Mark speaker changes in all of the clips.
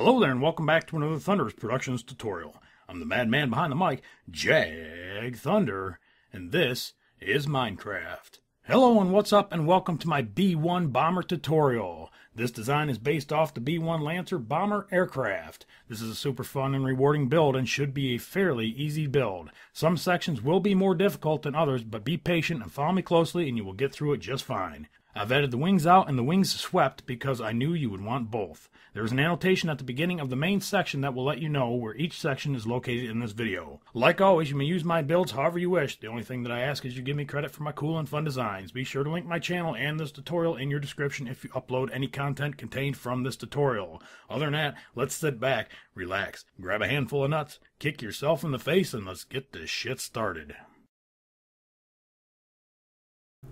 Speaker 1: Hello there and welcome back to another Thunderous Productions tutorial. I'm the madman behind the mic, Jag Thunder, and this is Minecraft. Hello and what's up and welcome to my B-1 bomber tutorial. This design is based off the B-1 Lancer bomber aircraft. This is a super fun and rewarding build and should be a fairly easy build. Some sections will be more difficult than others, but be patient and follow me closely and you will get through it just fine. I've added the wings out and the wings swept because I knew you would want both. There is an annotation at the beginning of the main section that will let you know where each section is located in this video. Like always, you may use my builds however you wish. The only thing that I ask is you give me credit for my cool and fun designs. Be sure to link my channel and this tutorial in your description if you upload any content contained from this tutorial. Other than that, let's sit back, relax, grab a handful of nuts, kick yourself in the face, and let's get this shit started.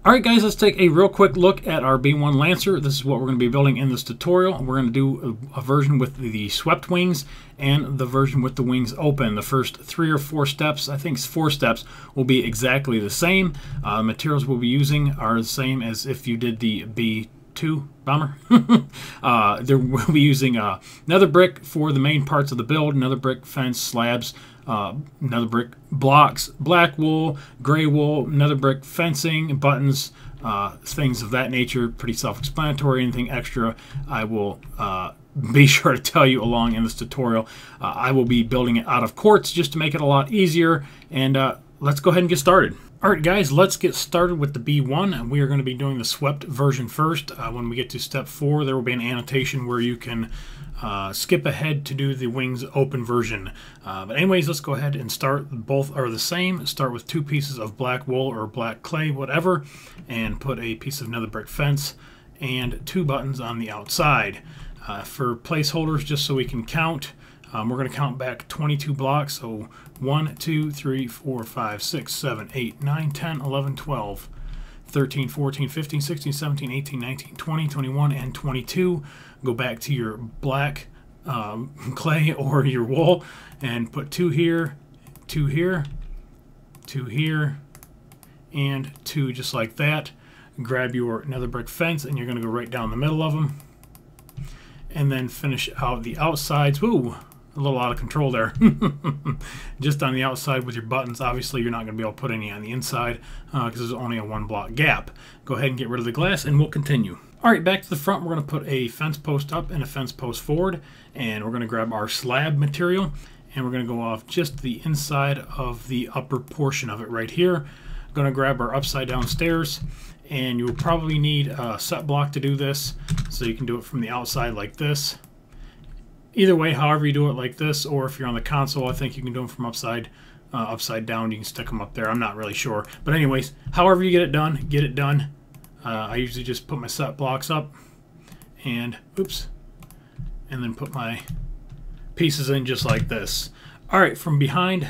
Speaker 1: Alright guys, let's take a real quick look at our B-1 Lancer. This is what we're going to be building in this tutorial. We're going to do a version with the swept wings and the version with the wings open. The first 3 or 4 steps, I think 4 steps, will be exactly the same. Materials we'll be using are the same as if you did the B-2 bomber. There we'll be using nether brick for the main parts of the build, nether brick, fence, slabs, nether brick blocks, black wool, gray wool, nether brick fencing, buttons, things of that nature. Pretty self-explanatory. Anything extra I will be sure to tell you along in this tutorial. I will be building it out of quartz just to make it a lot easier, and let's go ahead and get started. Alright guys, let's get started with the B-1. We are going to be doing the swept version first. When we get to step 4, there will be an annotation where you can skip ahead to do the wings open version. But anyways, let's go ahead and start. Both are the same. Start with 2 pieces of black wool or black clay, whatever, and put a piece of nether brick fence and 2 buttons on the outside. For placeholders, just so we can count, we're going to count back 22 blocks. So 1, 2, 3, 4, 5, 6, 7, 8, 9, 10, 11, 12, 13, 14, 15, 16, 17, 18, 19, 20, 21, and 22. Go back to your black clay or your wool and put 2 here, 2 here, 2 here, and 2 just like that. Grab your nether brick fence and you're going to go right down the middle of them. And then finish out the outsides. Woo! A little out of control there. Just on the outside with your buttons. Obviously, you're not going to be able to put any on the inside because there's only a 1 block gap. Go ahead and get rid of the glass and we'll continue. Alright, back to the front. We're going to put a fence post up and a fence post forward. And we're going to grab our slab material. And we're going to go off just the inside of the upper portion of it right here. Going to grab our upside down stairs. And you'll probably need a set block to do this. So you can do it from the outside like this. Either way, however you do it like this, or if you're on the console, I think you can do them from upside down. You can stick them up there. I'm not really sure. But anyways, however you get it done, get it done. I usually just put my set blocks up and, oops, and then put my pieces in just like this. All right, from behind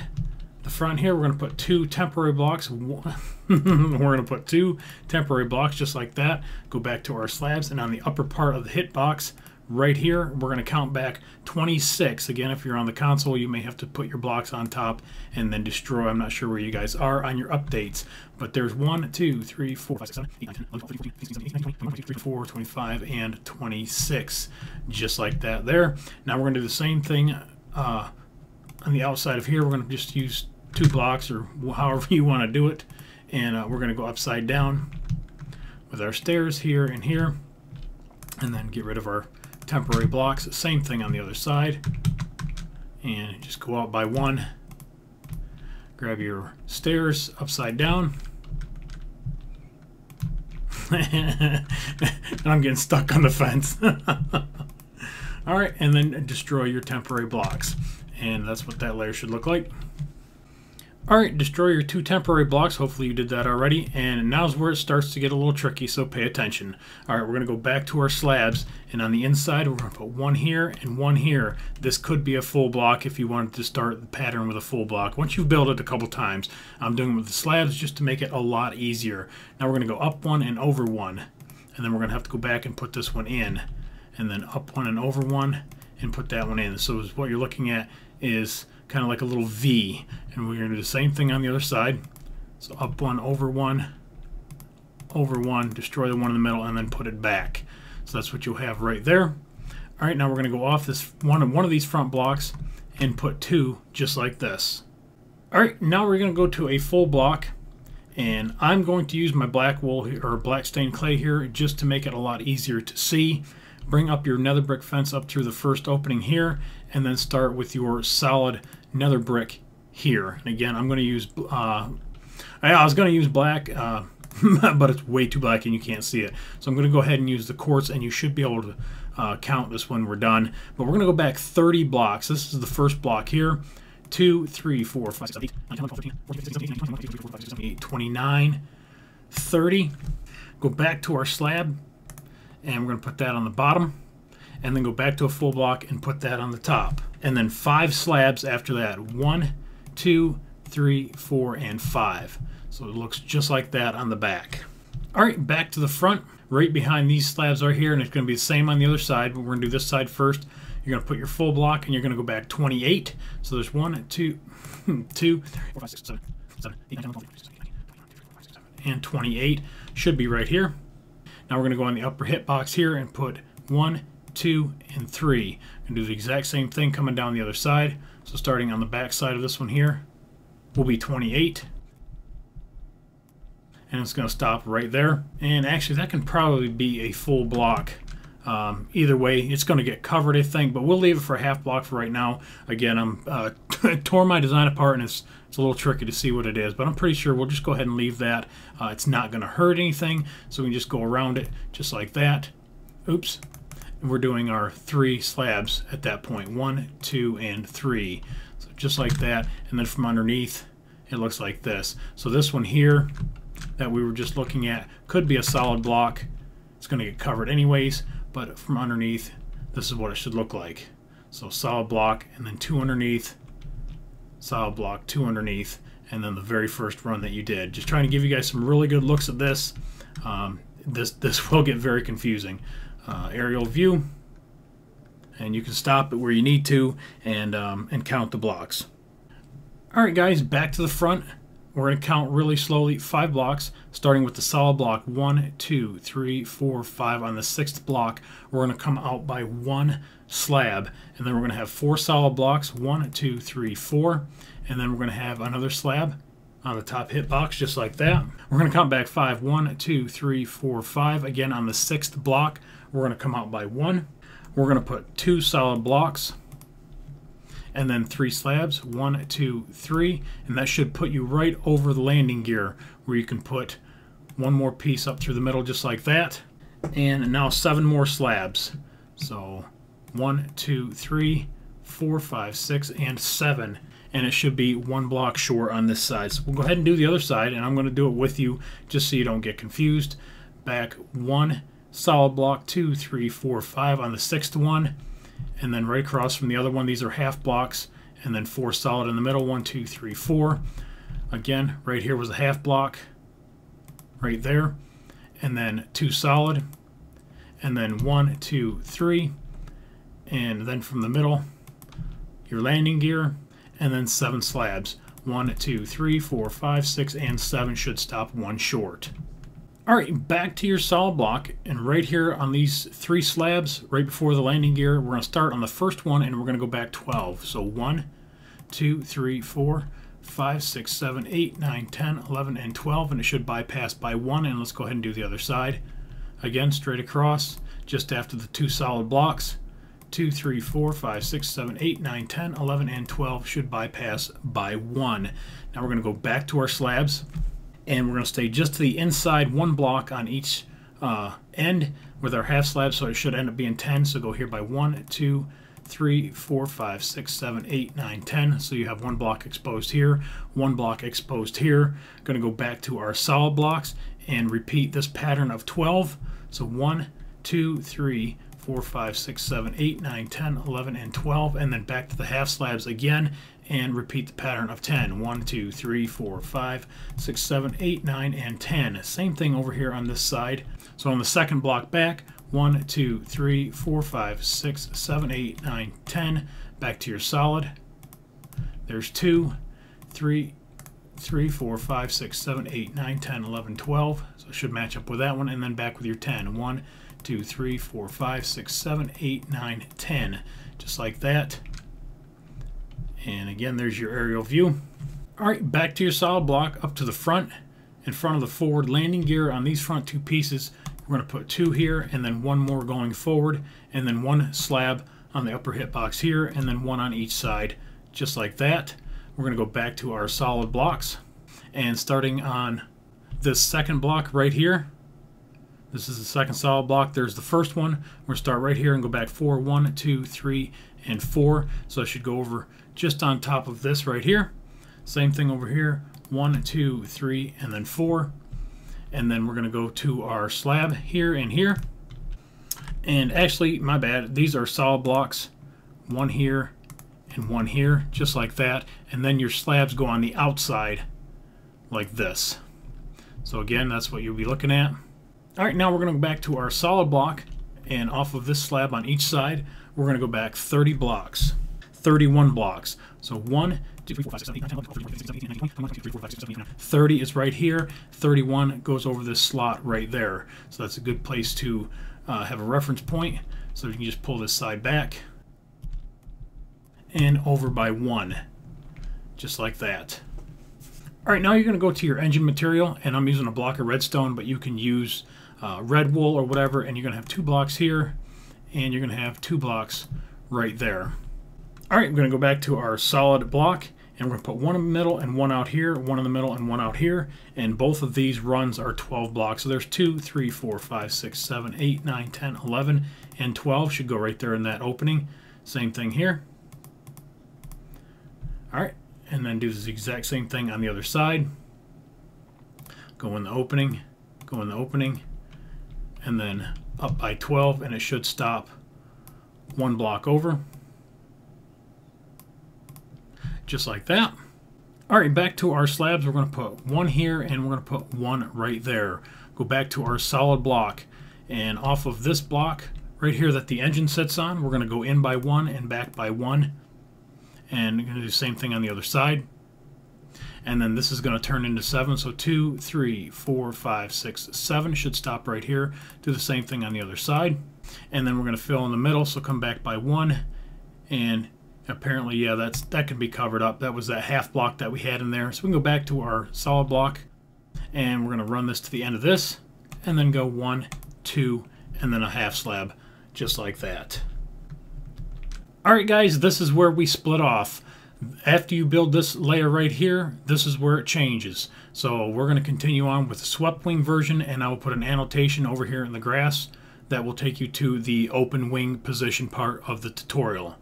Speaker 1: the front here, we're going to put 2 temporary blocks. We're going to put 2 temporary blocks just like that. Go back to our slabs, and on the upper part of the hitbox, right here, we're going to count back 26. Again, if you're on the console, you may have to put your blocks on top and then destroy. I'm not sure where you guys are on your updates, but there's 1, 2, 3, 4, 5, 6, 7, 8, 9, 10, 11, 12, 13, 14, 15, 16, 17, 18, 19, 20, 21, 24, 25, and 26. Just like that there. Now we're going to do the same thing on the outside of here. We're going to just use 2 blocks or however you want to do it. And we're going to go upside down with our stairs here and here. And then get rid of our temporary blocks. Same thing on the other side. And just go out by 1. Grab your stairs upside down. And I'm getting stuck on the fence. Alright, and then destroy your temporary blocks. And that's what that layer should look like. Alright, destroy your 2 temporary blocks. Hopefully you did that already. And now's where it starts to get a little tricky, so pay attention. Alright, we're going to go back to our slabs. And on the inside, we're going to put 1 here and 1 here. This could be a full block if you wanted to start the pattern with a full block. Once you've built it a couple times, I'm doing it with the slabs just to make it a lot easier. Now we're going to go up 1 and over 1. And then we're going to have to go back and put this one in. And then up 1 and over 1 and put that one in. So what you're looking at is kind of like a little V, and we're going to do the same thing on the other side. So up 1, over 1, over 1, destroy the one in the middle, and then put it back. So that's what you'll have right there. All right, now we're going to go off this one of these front blocks and put 2 just like this. All right, now we're going to go to a full block, and I'm going to use my black wool or black stained clay here just to make it a lot easier to see. Bring up your nether brick fence up through the first opening here, and then start with your solid nether brick here. And again, I'm going to use I was going to use black, but it's way too black and you can't see it. So I'm going to go ahead and use the quartz, and you should be able to count this when we're done. But we're going to go back 30 blocks. This is the first block here. 2, 3, 4, 5, 6, 7, 8, 9, 10, 11, 12, 13, 14, 15, 16, 17, 18, 19, 20, 21, 22, 23, 24, 25, 26, 27, 28, 29, 30. Go back to our slab, and we're going to put that on the bottom, and then go back to a full block and put that on the top. And then 5 slabs after that. 1, 2, 3, 4, and 5. So it looks just like that on the back. All right, back to the front. Right behind these slabs are here, and it's going to be the same on the other side, but we're going to do this side first. You're going to put your full block, and you're going to go back 28. So there's 1, 2, 2, 3, 4, 5, 6, 7, 8, 9, 10, 11, 12, 13, 14, 15, 16, 17, 18, 19, 20, 21, 22, 23, 24, 25, 26, 27, 28, and 28 should be right here. Now we're going to go on the upper hit box here and put 1, 2, and 3. And do the exact same thing coming down the other side. So starting on the back side of this one here will be 28. And it's going to stop right there. And actually, that can probably be a full block. Either way, it's going to get covered, I think, but we'll leave it for a half block for right now. Again, I'm tore my design apart, and it's a little tricky to see what it is, but I'm pretty sure we'll just go ahead and leave that. It's not going to hurt anything, so we can just go around it just like that. Oops. And we're doing our 3 slabs at that point. 1, 2, and 3. So just like that, and then from underneath, it looks like this. So this one here that we were just looking at could be a solid block. It's going to get covered anyways, but from underneath, this is what it should look like. So solid block, and then 2 underneath, solid block, 2 underneath, and then the very first run that you did. Just trying to give you guys some really good looks at this. This will get very confusing. Aerial view, and you can stop it where you need to and count the blocks. All right, guys, back to the front. We're going to count really slowly 5 blocks, starting with the solid block. 1, 2, 3, 4, 5. On the 6th block, we're going to come out by 1 slab, and then we're going to have 4 solid blocks. 1, 2, 3, 4, and then we're going to have another slab on the top hit box, just like that. We're going to count back 5. 1, 2, 3, 4, 5. Again, on the 6th block, we're going to come out by 1. We're going to put 2 solid blocks, and then 3 slabs. 1, 2, 3, and that should put you right over the landing gear, where you can put 1 more piece up through the middle, just like that. And now 7 more slabs. So 1, 2, 3, 4, 5, 6, and 7. And it should be 1 block short on this side. So we'll go ahead and do the other side, and I'm going to do it with you just so you don't get confused. Back 1 solid block, 2, 3, 4, 5 on the 6th one, and then right across from the other one. These are half blocks, and then 4 solid in the middle. 1, 2, 3, 4. Again, right here was a half block right there, and then 2 solid, and then 1, 2, 3, and then from the middle your landing gear, and then 7 slabs. 1, 2, 3, 4, 5, 6, and 7 should stop 1 short. Alright, back to your solid block, and right here on these 3 slabs, right before the landing gear, we're going to start on the first one, and we're going to go back 12. So 1, 2, 3, 4, 5, 6, 7, 8, 9, 10, 11, and 12, and it should bypass by 1, and let's go ahead and do the other side. Again, straight across, just after the 2 solid blocks. 2, 3, 4, 5, 6, 7, 8, 9, 10, 11, and 12 should bypass by 1. Now we're going to go back to our slabs, and we're going to stay just to the inside 1 block on each end with our half slab, so it should end up being 10. So go here by 1, 2, 3, 4, 5, 6, 7, 8, 9, 10. So you have 1 block exposed here, 1 block exposed here. Going to go back to our solid blocks and repeat this pattern of 12. So 1, 2, 3, 4, 5, 6, 7, 8, 9, 10, 11, and 12, and then back to the half slabs again and repeat the pattern of 10. 1, 2, 3, 4, 5, 6, 7, 8, 9, and 10. Same thing over here on this side. So on the second block back, 1, 2, 3, 4, 5, 6, 7, 8, 9, 10. Back to your solid. There's 2, 3, 4, 5, 6, 7, 8, 9, 10, 11, 12. So it should match up with that one, and then back with your 10. 1, 2, 3, 4, 5, 6, 7, 8, 9, 10. Just like that. And again, there's your aerial view. All right, back to your solid block, up to the front, in front of the forward landing gear on these front two pieces. We're going to put 2 here, and then 1 more going forward, and then 1 slab on the upper hitbox here, and then 1 on each side, just like that. We're going to go back to our solid blocks, and starting on this second block right here, this is the second solid block. There's the first one. We're going to start right here and go back 4, 1, 2, 3, and 4. So I should go over just on top of this right here. Same thing over here, 1, 2, 3, and then 4. And then we're going to go to our slab here and here. And actually, my bad, these are solid blocks. 1 here and 1 here, just like that. And then your slabs go on the outside like this. So again, that's what you'll be looking at. All right, now we're going to go back to our solid block, and off of this slab on each side, we're going to go back 30 blocks, 31 blocks. So 1, 2, 3, 4, 5, 6, 7, 8, 9, 10, 11, 12, 13, 14, 15, 16, 17, 18, 19, 20, 21, 22, 23, 24, 25, 26, 27, 28, 29. 30 is right here. 31 goes over this slot right there. So that's a good place to have a reference point. So you can just pull this side back and over by 1, just like that. All right, now you're going to go to your engine material, and I'm using a block of redstone, but you can use red wool or whatever, and you're going to have 2 blocks here, and you're going to have 2 blocks right there. All right, we're going to go back to our solid block, and we're going to put 1 in the middle and 1 out here, 1 in the middle and 1 out here, and both of these runs are 12 blocks. So there's 2, 3, 4, 5, 6, 7, 8, 9, 10, 11, and 12 should go right there in that opening. Same thing here. All right, and then do the exact same thing on the other side. Go in the opening, go in the opening, and then up by 12, and it should stop 1 block over. Just like that. All right, back to our slabs. We're going to put 1 here, and we're going to put 1 right there. Go back to our solid block, and off of this block right here that the engine sits on, we're going to go in by 1 and back by 1. And we're going to do the same thing on the other side. And then this is going to turn into 7. So 2, 3, 4, 5, 6, 7 should stop right here. Do the same thing on the other side. And then we're going to fill in the middle. So come back by 1. And apparently, yeah, that can be covered up. That was that half block that we had in there. So we can go back to our solid block. And we're going to run this to the end of this. And then go 1, 2, and then a half slab. Just like that. Alright guys, this is where we split off. After you build this layer right here, this is where it changes. So we're going to continue on with the swept wing version, and I will put an annotation over here in the grass that will take you to the open wing position part of the tutorial.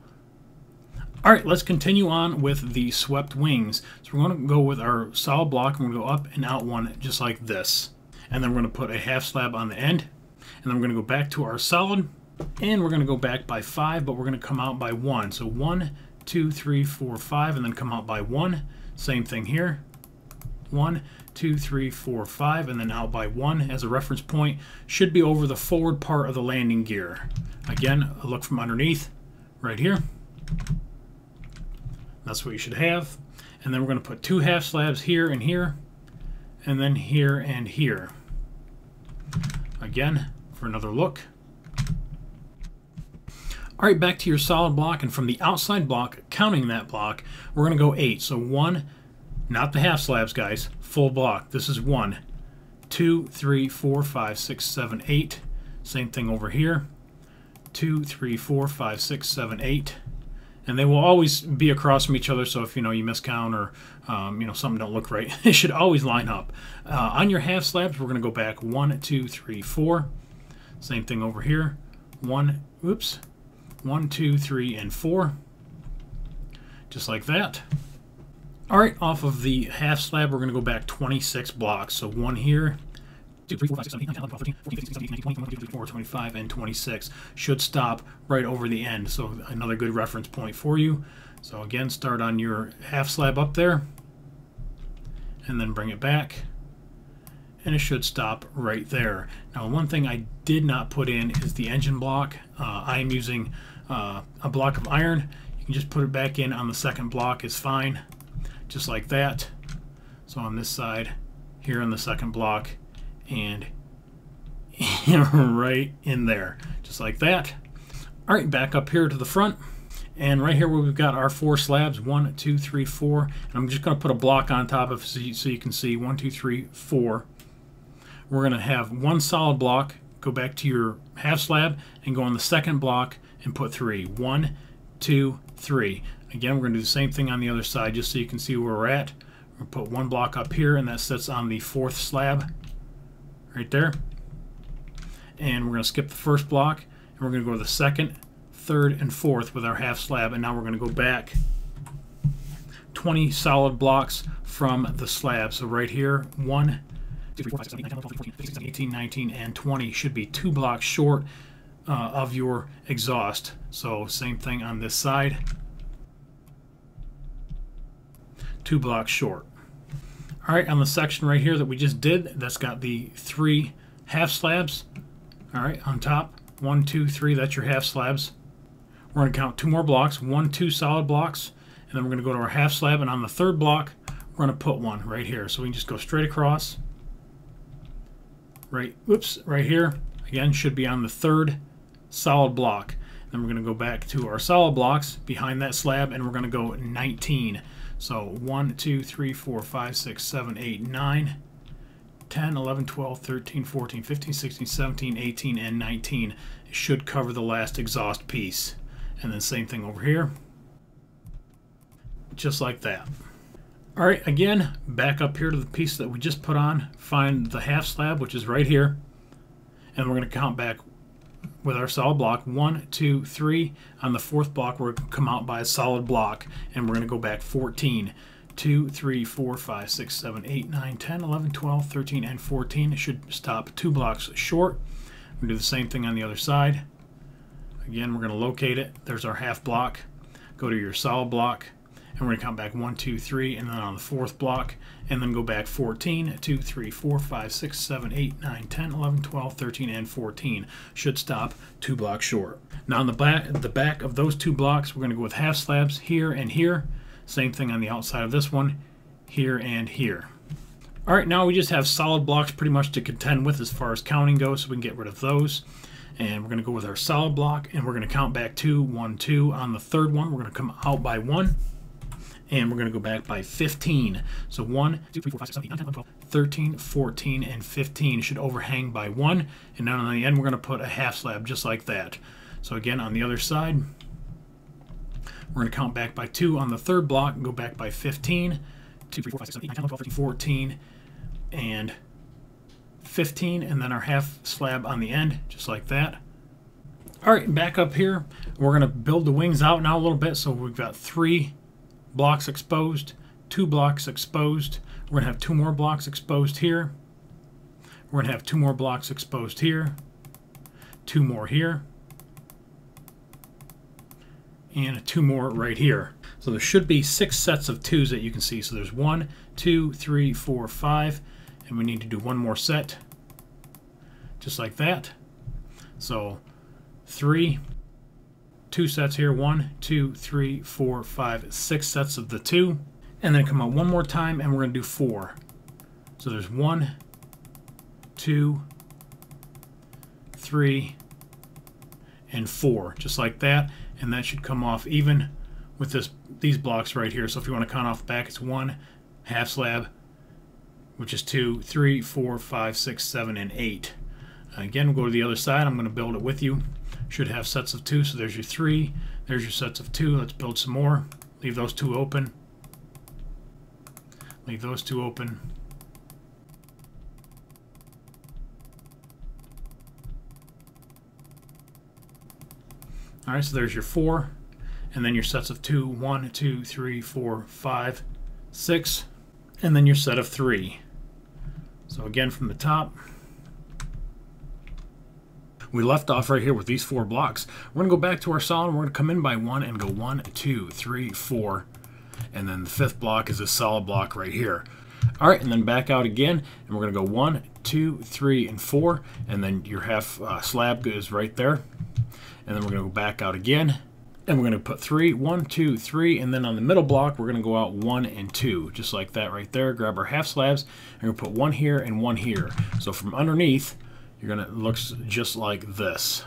Speaker 1: Alright, let's continue on with the swept wings. So we're going to go with our solid block, and we're going to go up and out 1 just like this. And then we're going to put a half slab on the end, and then we're going to go back to our solid. And we're going to go back by 5, but we're going to come out by 1. So 1, 2, 3, 4, 5, and then come out by 1. Same thing here. 1, 2, 3, 4, 5, and then out by 1 as a reference point. Should be over the forward part of the landing gear. Again, a look from underneath right here. That's what you should have. And then we're going to put 2 half slabs here, and then here and here. Again, for another look. All right, back to your solid block, and from the outside block, counting that block, we're going to go 8. So 1, not the half slabs, guys, full block. This is 1, 2, 3, 4, 5, 6, 7, 8. Same thing over here. 2, 3, 4, 5, 6, 7, 8. And they will always be across from each other, so if you miscount or something don't look right, it should always line up. On your half slabs, we're going to go back 1, 2, 3, 4. Same thing over here. 1, 2, 3, and 4. Just like that. Alright, off of the half slab, we're going to go back 26 blocks. So 1 here, 2, 3, 4, 5, 6, 7, 8, 9, 10, 11, 12, 13, 14, 15, 16, 17, 18, 20, 22, 23, 24, 25, and 26. Should stop right over the end. So another good reference point for you. So again, start on your half slab up there, and then bring it back. And it should stop right there. Now, one thing I did not put in is the engine block. I am using a block of iron. You can just put it back in on the second block is fine, just like that. So on this side, here on the second block, and right in there, just like that. All right, back up here to the front. And right here where we've got our 4 slabs, 1, 2, 3, 4. And I'm just going to put a block on top of it so you can see 1, 2, 3, 4. We're going to have 1 solid block, go back to your half slab, and go on the second block and put 3. 1, 2, 3. Again, we're going to do the same thing on the other side just so you can see where we're at. We're going to put 1 block up here, and that sits on the 4th slab right there. And we're going to skip the first block, and we're going to go to the 2nd, 3rd, and 4th with our half slab, and now we're going to go back 20 solid blocks from the slab. So right here, 1, 2, 3, 4, 5, 6, 7, 8, 9, 10, 11, 12, 13, 14, 15, 16, 18, 19, and 20 should be 2 blocks short of your exhaust. So same thing on this side, 2 blocks short. All right, on the section right here that we just did, that's got the 3 half slabs. All right, on top, 1, 2, 3, that's your half slabs. We're going to count 2 more blocks, 1, 2 solid blocks, and then we're going to go to our half slab, and on the 3rd block, we're going to put 1 right here. So we can just go straight across, right here. Again, should be on the 3rd solid block. Then we're going to go back to our solid blocks behind that slab, and we're going to go 19. So 1, 2, 3, 4, 5, 6, 7, 8, 9, 10, 11, 12, 13, 14, 15, 16, 17, 18, and 19. It should cover the last exhaust piece. And then same thing over here, just like that. All right, again, back up here to the piece that we just put on, find the half slab, which is right here, and we're going to count back with our solid block, 1, 2, 3. On the 4th block, we're going to come out by a solid block, and we're going to go back 14. 2, 3, 4, 5, 6, 7, 8, 9, 10, 11, 12, 13, and 14. It should stop 2 blocks short. We're going to do the same thing on the other side. Again, we're going to locate it. There's our half block. Go to your solid block, and we're going to count back 1, 2, 3, and then on the 4th block, and then go back 14, 2, 3, 4, 5, 6, 7, 8, 9, 10, 11, 12, 13, and 14. Should stop 2 blocks short. Now on the back of those 2 blocks, we're going to go with half slabs here and here. Same thing on the outside of this one, here and here. All right, now we just have solid blocks pretty much to contend with as far as counting goes, so we can get rid of those. And we're going to go with our solid block, and we're going to count back 2, 1, 2. On the 3rd one, we're going to come out by 1, and we're going to go back by 15. So 1, 2, 3, 4, 5, 6, 7, 8, 9, 10, 11, 12, 13, 14, and 15 should overhang by 1. And then on the end, we're going to put a half slab just like that. So again, on the other side, we're going to count back by 2 on the 3rd block and go back by 15. 2, 3, 4, 5, 6, 7, 8, 9, 10, 11, 12, 13, 14, and 15, and then our half slab on the end, just like that. All right, back up here, we're going to build the wings out now a little bit. So we've got 3 blocks exposed, 2 blocks exposed. We're going to have 2 more blocks exposed here. We're going to have 2 more blocks exposed here, 2 more here, and 2 more right here. So there should be 6 sets of 2s that you can see. So there's 1, 2, 3, 4, 5, and we need to do 1 more set, just like that. So 3, 2 sets here, 1, 2, 3, 4, 5, 6 sets of the 2, and then come out 1 more time, and we're going to do 4. So there's 1, 2, 3, and 4, just like that, and that should come off even with these blocks right here. So if you want to count off the back, it's 1 half slab, which is 2, 3, 4, 5, 6, 7, and 8. Again, we'll go to the other side. I'm going to build it with you. Should have sets of 2. So there's your 3. There's your sets of 2. Let's build some more. Leave those 2 open. Leave those 2 open. All right, so there's your 4. And then your sets of 2. 1, 2, 3, 4, 5, 6. And then your set of 3. So again, from the top, we left off right here with these 4 blocks. We're going to go back to our solid. We're going to come in by 1 and go 1, 2, 3, 4. And then the 5th block is a solid block right here. All right, and then back out again, and we're going to go 1, 2, 3, and 4. And then your half slab is right there. And then we're going to go back out again. And we're going to put 3, 1, 2, 3, and then on the middle block, we're going to go out 1 and 2, just like that right there. Grab our half slabs, and we're going to put 1 here and 1 here. So from underneath, you're It looks just like this.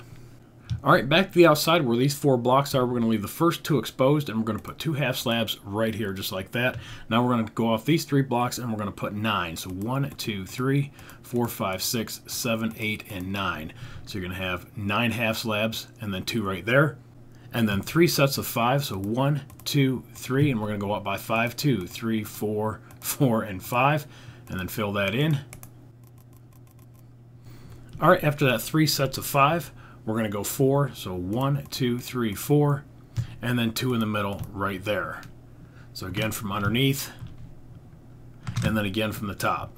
Speaker 1: All right, back to the outside where these 4 blocks are. We're going to leave the first 2 exposed, and we're going to put 2 half slabs right here, just like that. Now we're going to go off these 3 blocks, and we're going to put 9. So 1, 2, 3, 4, 5, 6, 7, 8, and 9. So you're going to have 9 half slabs, and then 2 right there. And then 3 sets of 5. So 1, 2, 3, and we're going to go up by 5, 2, 3, 4, 4, and 5, and then fill that in. All right, after that 3 sets of 5, we're going to go 4, so 1, 2, 3, 4, and then 2 in the middle right there. So again from underneath, and then again from the top.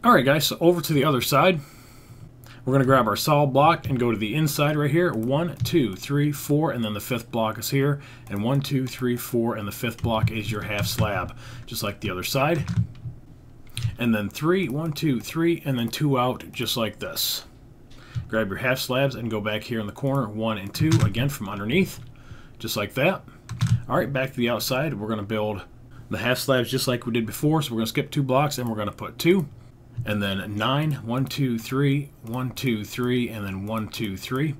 Speaker 1: Alright guys, so over to the other side. We're going to grab our solid block and go to the inside right here. 1, 2, 3, 4, and then the 5th block is here. And 1, 2, 3, 4, and the 5th block is your half slab, just like the other side. And then 3, 1, 2, 3, and then 2 out, just like this. Grab your half slabs and go back here in the corner, 1 and 2, again from underneath, just like that. All right, back to the outside. We're going to build the half slabs just like we did before. So we're going to skip 2 blocks and we're going to put 2, and then 9, 1, 2, 3, 1, 2, 3, and then 1, 2, 3,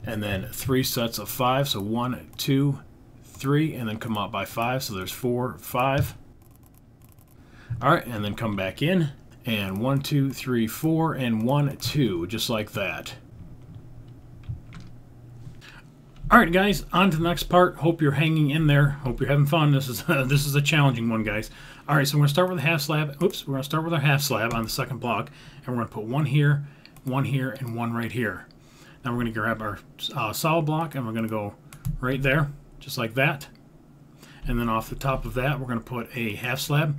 Speaker 1: and then 3 sets of 5. So 1, 2, 3, and then come out by 5. So there's 4, 5. All right, and then come back in. And 1, 2, 3, 4, and 1, 2, just like that. Alright guys, on to the next part. Hope you're hanging in there. Hope you're having fun. This is a challenging one, guys. Alright, so we're going to start with a half slab. Oops, we're going to start with our half slab on the 2nd block. And we're going to put 1 here, and 1 right here. Now we're going to grab our solid block, and we're going to go right there, just like that. And then off the top of that, we're going to put a half slab.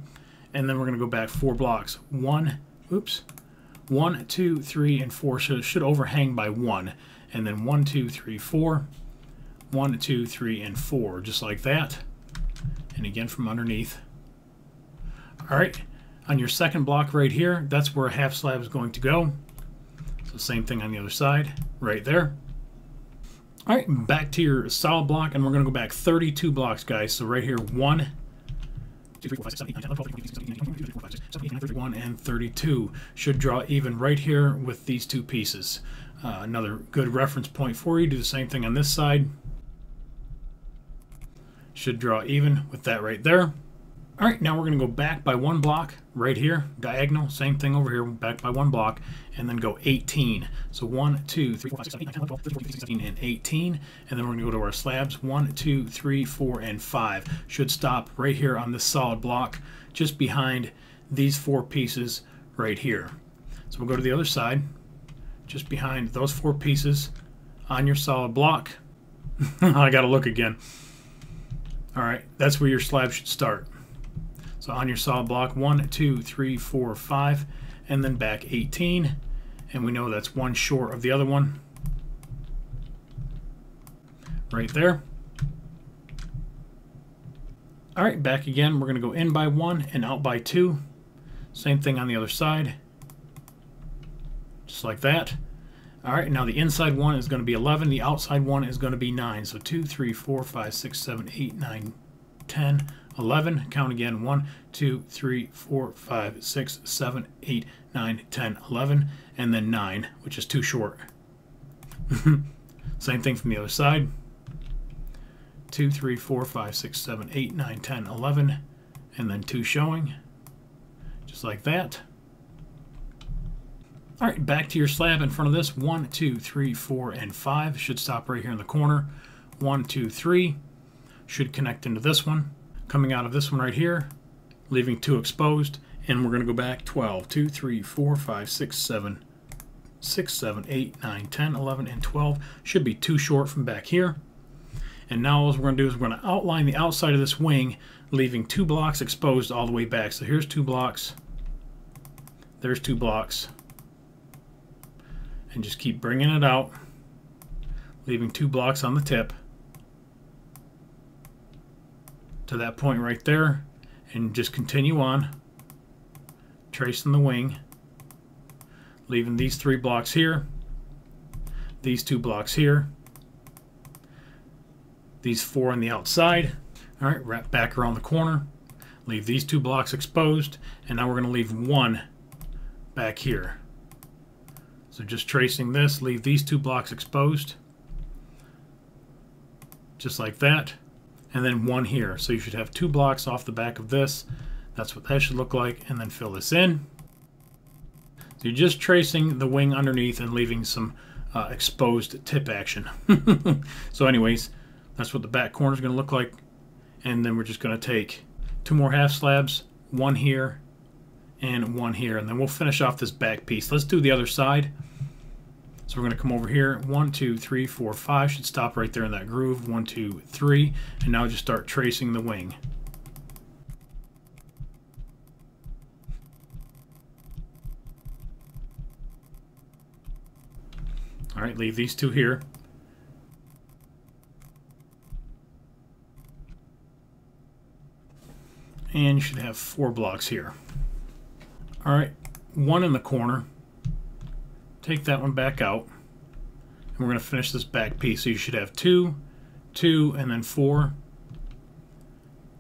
Speaker 1: And then we're going to go back 4 blocks. 1, 2, 3, and 4. So it should overhang by 1. And then 1, 2, 3, 4. 1, 2, 3, and 4. Just like that. And again from underneath. Alright, on your 2nd block right here, that's where a half slab is going to go. So same thing on the other side, right there. Alright, back to your solid block, and we're going to go back 32 blocks, guys. So right here, 1, 2, 3, 4, 5, 6, 7, 8, 9, 10, 11, 12, 13, 14, 15, 16, 17, 18, 19, 20, 21, 22, 23, 24, 25, 26, 27, 28, 29, 30, 31, and 32. Should draw even right here with these 2 pieces. Another good reference point for you. Do the same thing on this side. Should draw even with that right there. Alright, now we're going to go back by 1 block right here, diagonal, same thing over here, back by 1 block, and then go 18. So 1, 2, 3, 4, 5, 6, 7, 8, 9, 10, 11, 12, 13, 14, 15, 16, 17, and 18. And then we're going to go to our slabs, 1, 2, 3, 4, and 5. Should stop right here on this solid block, just behind these 4 pieces right here. So we'll go to the other side, just behind those 4 pieces on your solid block. I got to look again. Alright, that's where your slab should start. So on your solid block, 1, 2, 3, 4, 5, and then back 18. And we know that's 1 short of the other one. Right there. Alright, back again. We're going to go in by 1 and out by 2. Same thing on the other side. Just like that. Alright, now the inside one is going to be 11. The outside one is going to be 9. So 2, 3, 4, 5, 6, 7, 8, 9, 10, 11. Count again. 1, 2, 3, 4, 5, 6, 7, 8, 9, 10, 11. And then 9, which is too short. Same thing from the other side. 2, 3, 4, 5, 6, 7, 8, 9, 10, 11. And then 2 showing. Just like that. Alright, back to your slab in front of this. 1, 2, 3, 4, and 5. Should stop right here in the corner. 1, 2, 3. Should connect into this one. Coming out of this one right here. Leaving 2 exposed. And we're going to go back 12. 2, 3, 4, 5, 6, 7, 8, 9, 10, 11, and 12. Should be too short from back here. And now all we're going to do is we're going to outline the outside of this wing, leaving 2 blocks exposed all the way back. So here's 2 blocks. There's 2 blocks. And just keep bringing it out, leaving 2 blocks on the tip to that point right there, and just continue on tracing the wing, leaving these 3 blocks here, these 2 blocks here, these 4 on the outside. All right, wrap back around the corner, leave these 2 blocks exposed, and now we're going to leave 1 back here. So just tracing this, leave these 2 blocks exposed, just like that, and then 1 here. So you should have 2 blocks off the back of this. That's what that should look like, and then fill this in. So you're just tracing the wing underneath and leaving some exposed tip action. So anyways, that's what the back corner is going to look like. And then we're just going to take 2 more half slabs, 1 here and 1 here, and then we'll finish off this back piece. Let's do the other side. So we're going to come over here, 1, 2, 3, 4, 5, should stop right there in that groove, 1, 2, 3, and now just start tracing the wing. All right, leave these 2 here. And you should have 4 blocks here. All right, 1 in the corner. Take that one back out. And we're going to finish this back piece. So you should have 2, 2, and then 4.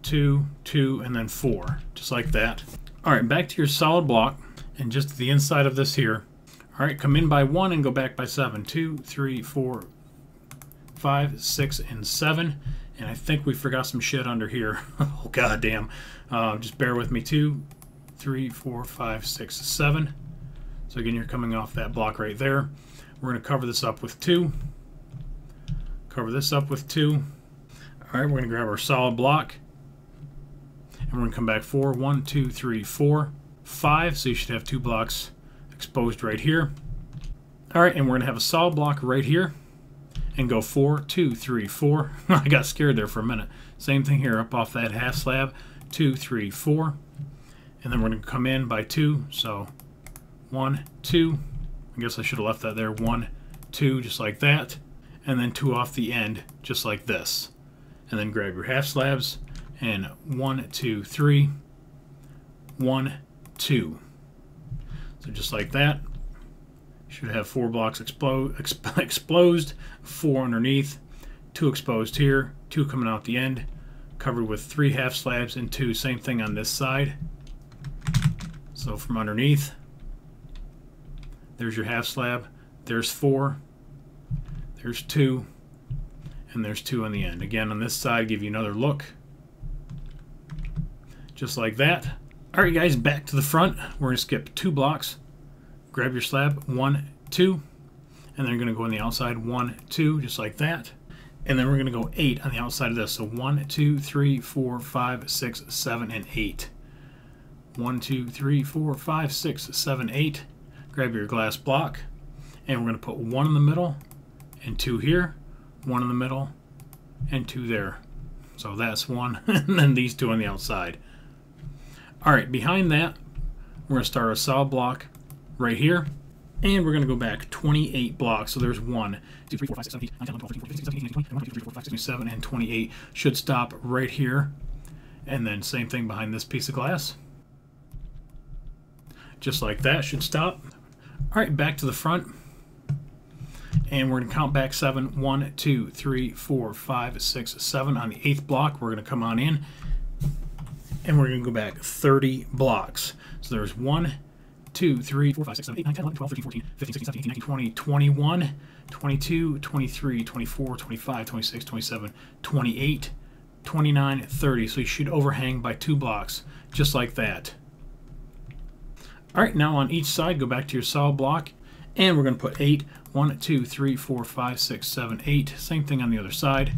Speaker 1: 2, 2, and then 4. Just like that. All right, back to your solid block. And just to the inside of this here. All right, come in by 1 and go back by 7. 2, 3, 4, 5, 6, and 7. And I think we forgot some shit under here. Oh, goddamn. Just bear with me. 2, 3, 4, 5, 6, 7. So again, you're coming off that block right there. We're going to cover this up with 2. Cover this up with 2. All right, we're going to grab our solid block. And we're going to come back 4. 1, 2, 3, 4, 5. So you should have 2 blocks exposed right here. All right, and we're going to have a solid block right here. And go 4, 2, 3, 4. I got scared there for a minute. Same thing here, up off that half slab. 2, 3, 4. And then we're going to come in by 2. So 1, 2. I guess I should have left that there. 1, 2, just like that. And then 2 off the end, just like this. And then grab your half slabs. And 1, 2, 3. 1, 2. So just like that. Should have 4 blocks exposed, 4 underneath, 2 exposed here, 2 coming out the end, covered with 3 half slabs and 2. Same thing on this side. So from underneath, there's your half slab, there's 4, there's 2, and there's 2 on the end. Again, on this side, give you another look, just like that. All right, guys, back to the front. We're going to skip 2 blocks. Grab your slab, 1, 2, and then you're going to go on the outside, 1, 2, just like that. And then we're going to go 8 on the outside of this. So 1, 2, 3, 4, 5, 6, 7, and 8. 1, 2, 3, 4, 5, 6, 7, 8. Grab your glass block, and we're going to put 1 in the middle and 2 here, 1 in the middle and 2 there. So that's 1, and then these 2 on the outside. All right, behind that, we're going to start a solid block right here, and we're going to go back 28 blocks. So there's 1, 2, 3, 4, 5, 6, 7, 8, 9, 10, 11, 12, 13, 14, 15, 16, 17, 18, 19, 20, 21, 22, 23, 24, 25, 26, 27, and 28. Should stop right here. And then same thing behind this piece of glass. Just like that, should stop. All right, back to the front. And we're going to count back 7. 1, 2, 3, 4, 5, 6, 7. On the 8th block, we're going to come on in. And we're going to go back 30 blocks. So there's 1, 2, 3, 4, 5, 6, 7, 8, 9, 10, 11, 12, 13, 14, 15, 16, 17, 18, 19, 20, 21, 22, 23, 24, 25, 26, 27, 28, 29, 30. So you should overhang by 2 blocks, just like that. All right, now on each side, go back to your solid block, and we're going to put 8. 1, 2, 3, 4, 5, 6, 7, 8. Same thing on the other side.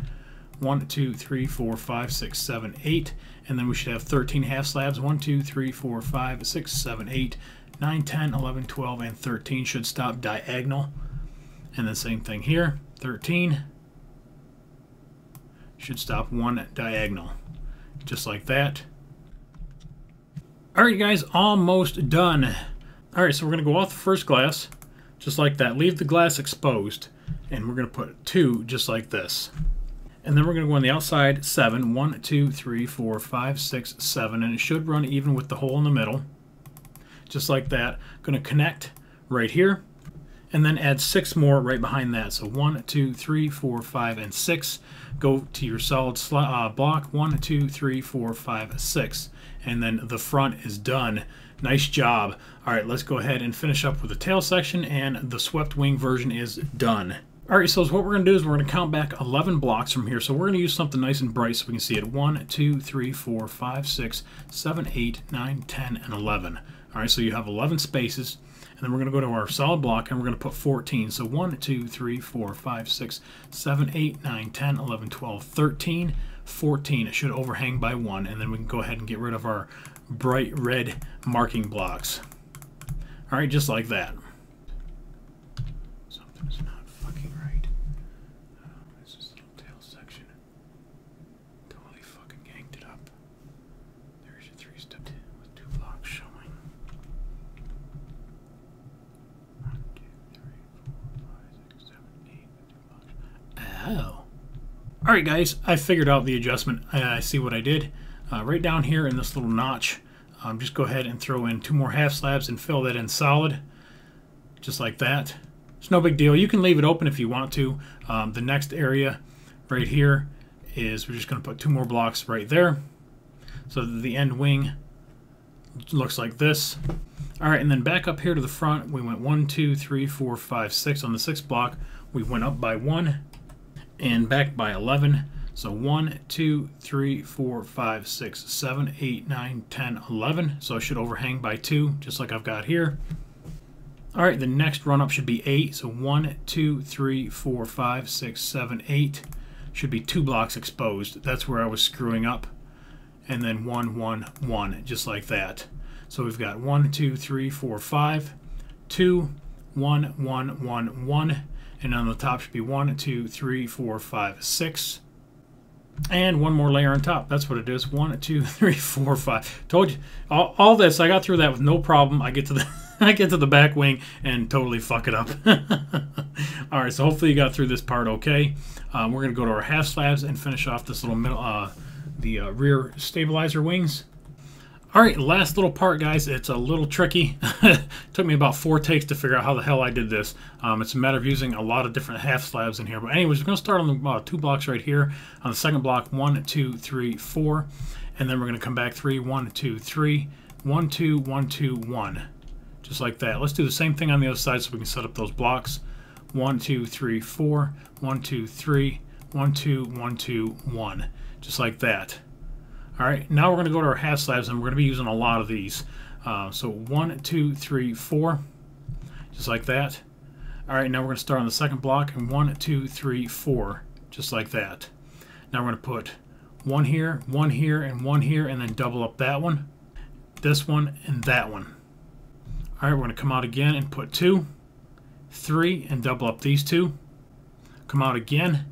Speaker 1: 1, 2, 3, 4, 5, 6, 7, 8. And then we should have 13 half slabs. 1, 2, 3, 4, 5, 6, 7, 8, 9, 10, 11, 12, and 13 should stop diagonal. And then same thing here. 13 should stop 1 diagonal. Just like that. All right, guys, almost done. All right, so we're going to go off the first glass, just like that. Leave the glass exposed, and we're going to put 2 just like this. And then we're going to go on the outside, 7. 1, 2, 3, 4, 5, 6, 7, and it should run even with the hole in the middle. Just like that. Going to connect right here, and then add 6 more right behind that. So 1, 2, 3, 4, 5, and 6. Go to your solid block, 1, 2, 3, 4, 5, 6. And then the front is done. Nice job. All right, let's go ahead and finish up with the tail section, and the swept wing version is done. All right, so what we're going to do is we're going to count back 11 blocks from here. So we're going to use something nice and bright so we can see it. 1, 2, 3, 4, 5, 6, 7, 8, 9, 10, and 11. All right, so you have 11 spaces. And then we're going to go to our solid block, and we're going to put 14. So 1, 2, 3, 4, 5, 6, 7, 8, 9, 10, 11, 12, 13, 14. It should overhang by 1. And then we can go ahead and get rid of our bright red marking blocks. All right, just like that. Something's not fucking right. It's this little tail section. Totally fucking yanked it up. There's your 3-step with 2 blocks showing. 1, 2, 3, 4, 5, 6, 7, 8, 2 blocks. Ow. All right, guys, I figured out the adjustment. I see what I did. Right down here in this little notch, just go ahead and throw in 2 more half slabs and fill that in solid, just like that. It's no big deal. You can leave it open if you want to. The next area right here is we're just going to put 2 more blocks right there, so that the end wing looks like this. All right, and then back up here to the front, we went 1, 2, 3, 4, 5, 6. On the 6th block, we went up by 1 and back by 11. So 1, 2, 3, 4, 5, 6, 7, 8, 9, 10, 11. So it should overhang by 2, just like I've got here. All right, the next run up should be 8. So 1, 2, 3, 4, 5, 6, 7, 8. Should be 2 blocks exposed. That's where I was screwing up. And then 1, 1, 1, just like that. So we've got 1, 2, 3, 4, 5, 2, 1, 1, 1, 1. And on the top should be 1, 2, 3, 4, 5, 6. And 1 more layer on top. That's what it is. 1, 2, 3, 4, 5. Told you. All this, I got through that with no problem. I get to the I get to the back wing and totally fuck it up. All right, so hopefully you got through this part okay. We're going to go to our half slabs and finish off this little middle, the rear stabilizer wings. All right, last little part, guys. It's a little tricky. Took me about 4 takes to figure out how the hell I did this. It's a matter of using a lot of different half slabs in here. But anyways, we're going to start on the 2 blocks right here. On the 2nd block, 1, 2, 3, 4. And then we're going to come back 3, 1, 2, 3, 1, 2, 1, 2, 1. Just like that. Let's do the same thing on the other side so we can set up those blocks. 1, 2, 3, 4, 1, 2, 3, 1, 2, 1, 2, 1. Just like that. All right, now we're going to go to our half slabs, and we're going to be using a lot of these. So 1, 2, 3, 4, just like that. All right, now we're going to start on the 2nd block, and 1, 2, 3, 4, just like that. Now we're going to put 1 here, 1 here, and 1 here, and then double up that one, this one, and that one. All right, we're going to come out again and put 2, 3, and double up these 2. Come out again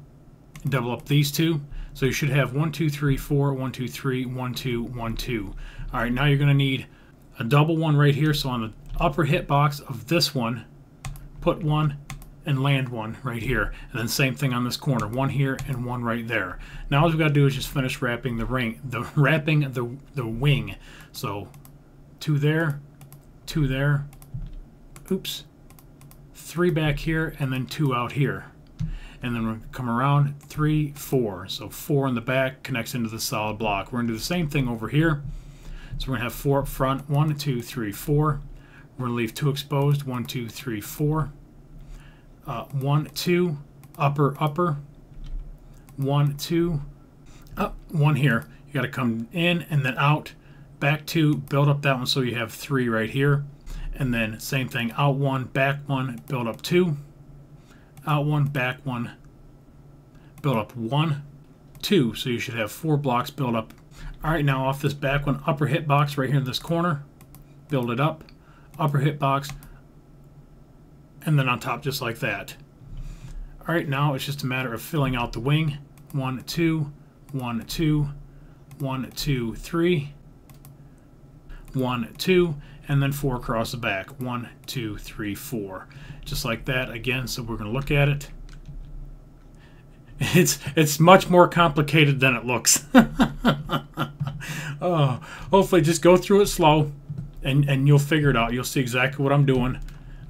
Speaker 1: and double up these 2. So you should have 1, 2, 3, 4, 1, 2, 3, 1, 2, 1, 2. All right, now you're going to need a double one right here. So on the upper hitbox of this one, put 1 and land 1 right here. And then same thing on this corner, 1 here and 1 right there. Now all we've got to do is just finish wrapping the wing. So 2 there, 2 there, oops, 3 back here, and then 2 out here. And then we're going to come around 3, 4. So 4 in the back connects into the solid block. We're going to do the same thing over here. So we're going to have 4 up front. 1, 2, 3, 4. We're going to leave 2 exposed. 1, 2, 3, 4. 1, 2. Upper, upper. 1, 2. Up. 1 here. You got to come in and then out. Back 2. Build up that one so you have 3 right here. And then same thing. Out 1. Back 1. Build up 2. Out 1, back 1, build up 1, 2. So you should have 4 blocks build up. All right, now off this back one, upper hitbox right here in this corner, build it up, upper hitbox, and then on top just like that. All right, now it's just a matter of filling out the wing. 1, 2, 1, 2, 1, 2, 3, 1, 2, and then 4 across the back. 1, 2, 3, 4. Just like that again. So we're going to look at it. It's much more complicated than it looks. Oh, hopefully just go through it slow and you'll figure it out. You'll see exactly what I'm doing.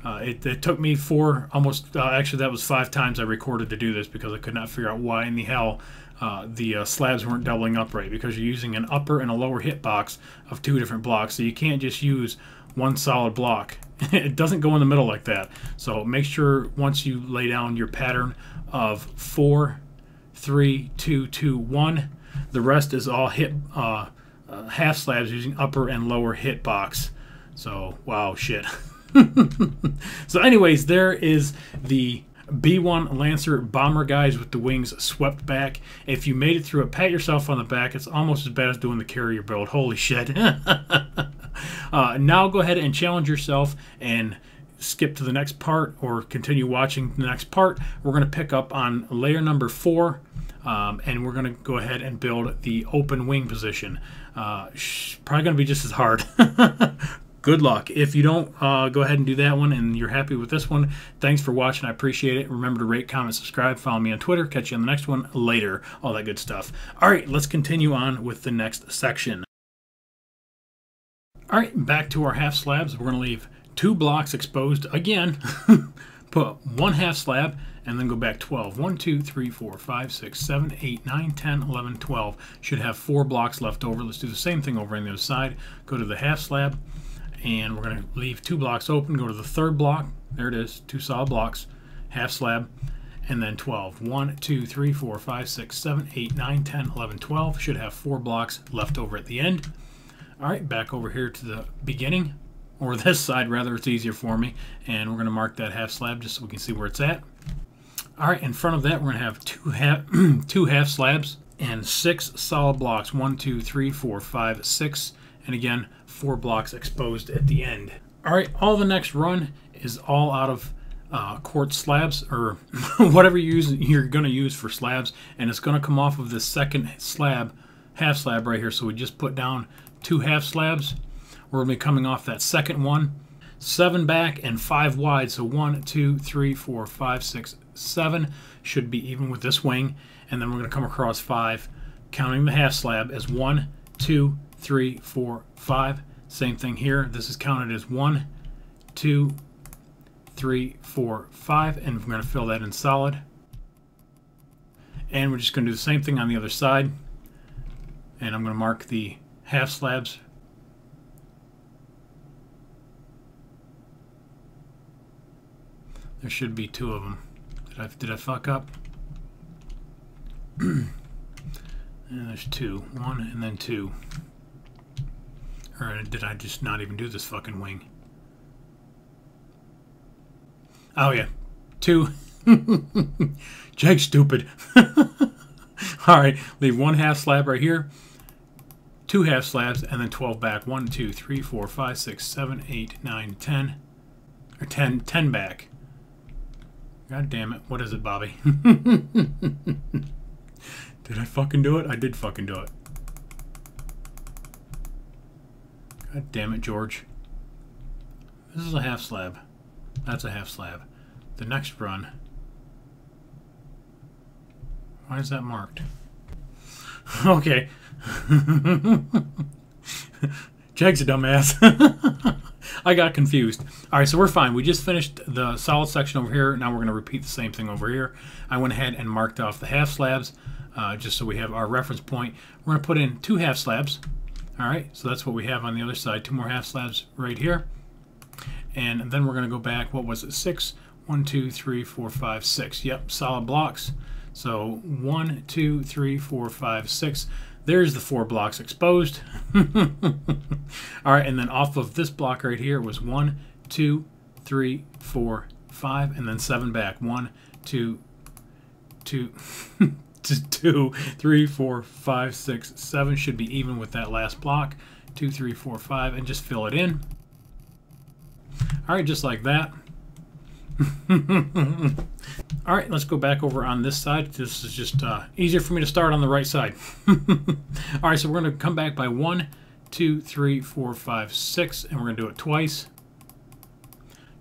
Speaker 1: It took me actually that was 5 times I recorded to do this because I could not figure out why in the hell the slabs weren't doubling up right, because you're using an upper and a lower hitbox of 2 different blocks, so you can't just use one solid block. It doesn't go in the middle like that. So make sure once you lay down your pattern of 4, 3, 2, 2, 1, the rest is all half slabs using upper and lower hitbox. So wow, shit. So anyways, there is the B-1 Lancer bomber, guys, with the wings swept back. If you made it through it, pat yourself on the back. It's almost as bad as doing the carrier build. Holy shit. Now go ahead and challenge yourself and skip to the next part or continue watching the next part. We're going to pick up on layer number 4, and we're going to go ahead and build the open wing position. Probably going to be just as hard. Good luck. If you don't, go ahead and do that one, and you're happy with this one, thanks for watching. I appreciate it. Remember to rate, comment, subscribe, follow me on Twitter. Catch you on the next one later. All that good stuff. All right, let's continue on with the next section. All right, back to our half slabs. We're going to leave 2 blocks exposed again. Put 1 half slab and then go back 12. 1, 2, 3, 4, 5, 6, 7, 8, 9, 10, 11, 12. Should have 4 blocks left over. Let's do the same thing over on the other side. Go to the half slab, and we're going to leave 2 blocks open. Go to the 3rd block. There it is, 2 solid blocks, half slab, and then 12. 1, 2, 3, 4, 5, 6, 7, 8, 9, 10, 11, 12. Should have 4 blocks left over at the end. All right, back over here to the beginning, or this side rather, it's easier for me, and we're going to mark that half slab just so we can see where it's at. All right, in front of that we're going to have 2 half slabs and 6 solid blocks. 1, 2, 3, 4, 5, 6, and again 4 blocks exposed at the end. All right, all the next run is all out of quartz slabs, or whatever you're going to use for slabs, and it's going to come off of this second slab, half slab right here. So we just put down 2 half slabs. We're going to be coming off that second one, 7 back and 5 wide. So 1, 2, 3, 4, 5, 6, 7 should be even with this wing. And then we're going to come across 5, counting the half slab as 1, 2, 3, 4, 5. Same thing here. This is counted as 1, 2, 3, 4, 5. And we're going to fill that in solid. And we're just going to do the same thing on the other side. And I'm going to mark the half slabs. There should be 2 of them. Did I fuck up? And there's 2. 1 and then 2. Or did I just not even do this fucking wing? Oh yeah, 2. Jag's stupid. All right, leave 1 half slab right here, 2 half slabs, and then 12 back. 1, 2, 3, 4, 5, 6, 7, 8, 9, 10. Or 10 back. God damn it. What is it, Bobby? Did I fucking do it? I did fucking do it. God damn it, George. This is a half slab. That's a half slab. The next run. Why is that marked? Okay. Jag's a dumbass. I got confused. All right, so we're fine. We just finished the solid section over here. Now we're going to repeat the same thing over here. I went ahead and marked off the half slabs just so we have our reference point. We're going to put in 2 half slabs. All right, so that's what we have on the other side. 2 more half slabs right here. And then we're going to go back, what was it, 6? 1, 2, 3, 4, 5, 6. Yep, solid blocks. So 1, 2, 3, 4, 5, 6. There's the 4 blocks exposed. All right, and then off of this block right here was 1, 2, 3, 4, 5, and then 7 back. 1, 2, 2, 2, 3, 4, 5, 6, 7 should be even with that last block. 2, 3, 4, 5, and just fill it in. All right, just like that. All right, let's go back over on this side. This is just easier for me to start on the right side. All right, so we're going to come back by 1, 2, 3, 4, 5, 6, and we're going to do it twice,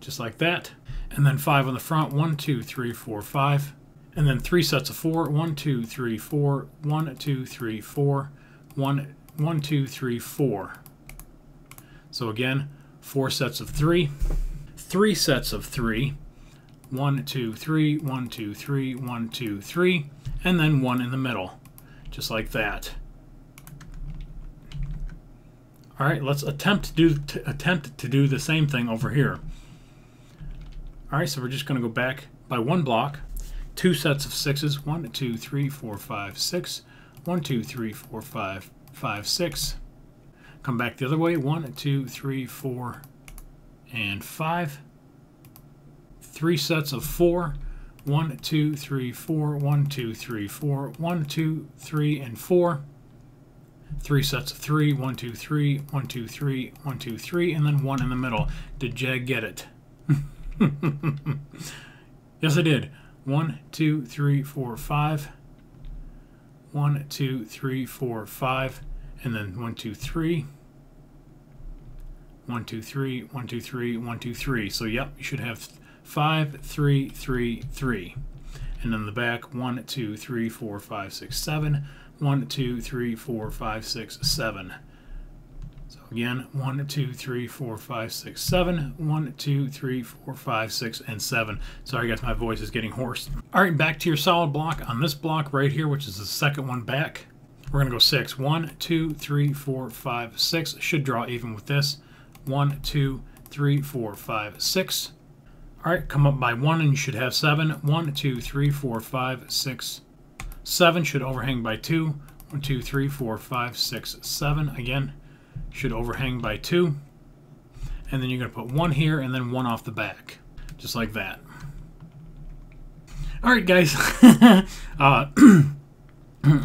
Speaker 1: just like that. And then 5 on the front. 1, 2, 3, 4, 5, and then 3 sets of 4. 1, 2, 3, 4. 1, 2, 3, 4. 1, 1, 2, 3, 4. So again, 4 sets of 3. 3 sets of 3. 1, 2, 3, 1, 2, 3, 1, 2, 3, and then 1 in the middle, just like that. All right, let's attempt to do the same thing over here. All right, so we're just going to go back by 1 block, 2 sets of 6s, 1, 2, 3, 4, 5, 6, 1, 2, 3, 4, 5, 5, 6. Come back the other way, 1, 2, 3, 4, and 5. 3 sets of 4, 1, 2, 3, 4, 1, 2, 3, 4, 1, 2, 3, and 4. 3 sets of 3, 1, 2, 3, 1, 2, 3, 1, 2, 3, and then 1 in the middle. Did Jag get it? Yes, I did. 1, 2, 3, 4, 5. 1, 2, 3, 4, 5, and then 1, 2, 3. 1, 2, 3, 1, 2, 3, 1, 2, 3. So, yep, you should have 5, 3, 3, 3. And then the back, 1, 2, 3, 4, 5, 6, 7. 1, 2, 3, 4, 5, 6, 7. So again, 1, 2, 3, 4, 5, 6, 7. 1, 2, 3, 4, 5, 6, and 7. Sorry guys, my voice is getting hoarse. Alright, back to your solid block. On this block right here, which is the second one back, we're going to go 6. 1, 2, 3, 4, 5, 6. Should draw even with this. 1, 2, 3, 4, 5, 6. Alright, come up by 1 and you should have 7. 1, 2, 3, 4, 5, 6, 7 should overhang by 2. 1, 2, 3, 4, 5, 6, 7. Again, should overhang by 2. And then you're going to put 1 here and then 1 off the back. Just like that. Alright guys.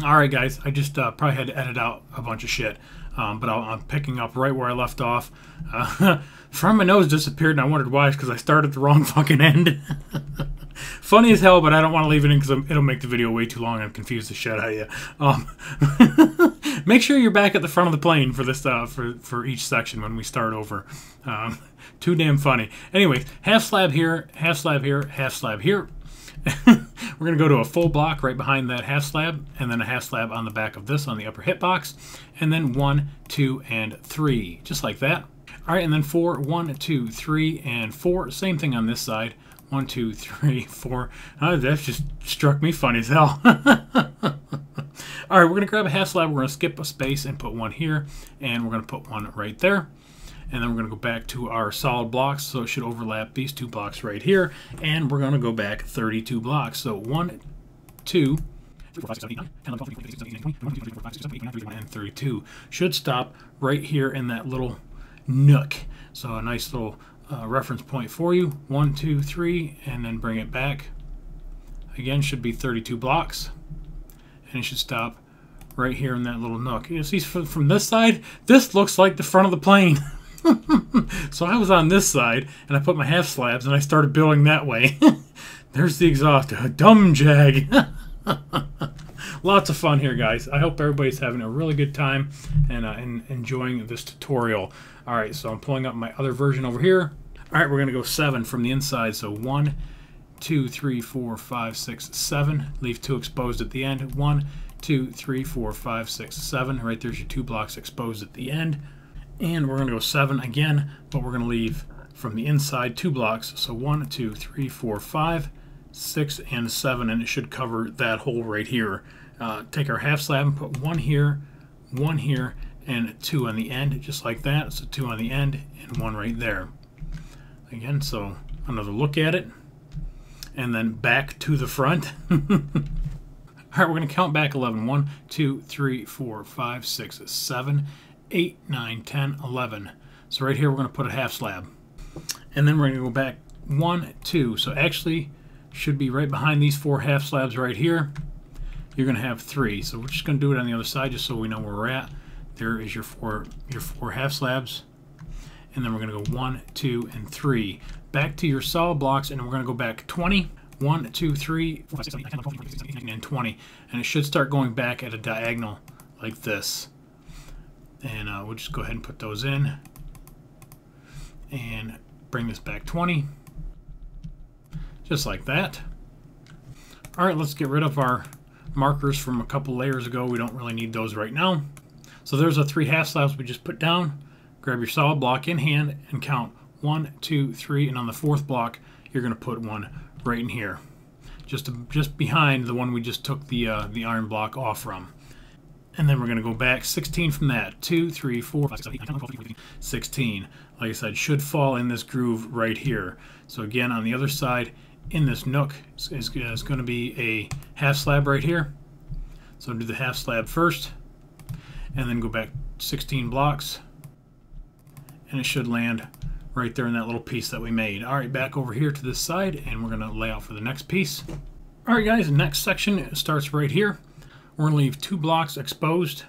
Speaker 1: Alright guys, I just probably had to edit out a bunch of shit. But I'm picking up right where I left off. Front of my nose disappeared and I wondered why. It's because I started the wrong fucking end. Funny as hell, but I don't want to leave it in because it'll make the video way too long and confuse the shit out of you. Make sure you're back at the front of the plane for this for each section when we start over. Too damn funny. Anyway, half slab here, half slab here, half slab here. We're going to go to a full block right behind that half slab, and then a half slab on the back of this on the upper hitbox, and then 1, 2, and 3, just like that. All right, and then 4, 1, 2, 3, and 4. Same thing on this side. 1, 2, 3, 4. That just struck me funny as hell. All right, we're going to grab a half slab. We're going to skip a space and put 1 here, and we're going to put 1 right there. And then we're going to go back to our solid blocks, so it should overlap these 2 blocks right here. And we're going to go back 32 blocks. So 1, 2, 3, 4, 5, 6, 7, 8, 9, 10, 11, 12, 13, 14, 15, 16, 17, 18, 19, 20, 21, 22, 23, 24, 25, 26, 27, 28, 29, 30, 31, and 32. Should stop right here in that little nook. So a nice little reference point for you. 1, 2, 3, and then bring it back. Again, should be 32 blocks. And it should stop right here in that little nook. You see from this side, this looks like the front of the plane. So I was on this side, and I put my half slabs, and I started building that way. There's the exhaust. Dumb Jag. Lots of fun here, guys. I hope everybody's having a really good time and enjoying this tutorial. All right, so I'm pulling up my other version over here. All right, we're going to go 7 from the inside. So 1, 2, 3, 4, 5, 6, 7. Leave 2 exposed at the end. 1, 2, 3, 4, 5, 6, 7. Right there's your 2 blocks exposed at the end. And we're going to go 7 again, but we're going to leave from the inside 2 blocks. So 1, 2, 3, 4, 5, 6, and 7, and it should cover that hole right here. Take our half slab and put 1 here, and 2 on the end, just like that. So 2 on the end and 1 right there. Again, so another look at it, and then back to the front. All right, we're going to count back 11. 1, 2, 3, 4, 5, 6, 7, 8, 9, 10, 11. So right here we're going to put a half slab. And then we're going to go back 1, 2. So actually should be right behind these 4 half slabs right here. You're going to have 3. So we're just going to do it on the other side just so we know where we're at. There is your four half slabs. And then we're going to go 1, 2, and 3. Back to your solid blocks, and we're going to go back 20. 1, 2, 3, 4, 5, 6, 7, 8, 9, 10, 11, 12, 13, 14, 15, 16, and 20. And it should start going back at a diagonal like this. And we'll just go ahead and put those in and bring this back 20, just like that. All right, let's get rid of our markers from a couple layers ago. We don't really need those right now. So there's our 3 half slabs we just put down. Grab your solid block in hand and count 1, 2, 3, and on the fourth block, you're going to put one right in here, just behind the one we just took the iron block off from. And then we're going to go back 16 from that. 2, 3, 4, 5, 6, 7, 8, 9, 10, 11, 12, 13, 14, 16. Like I said, should fall in this groove right here. So again, on the other side, in this nook, is going to be a half slab right here. So do the half slab first, and then go back 16 blocks, and it should land right there in that little piece that we made. All right, back over here to this side, and we're going to lay out for the next piece. All right, guys, the next section starts right here. We're going to leave 2 blocks exposed,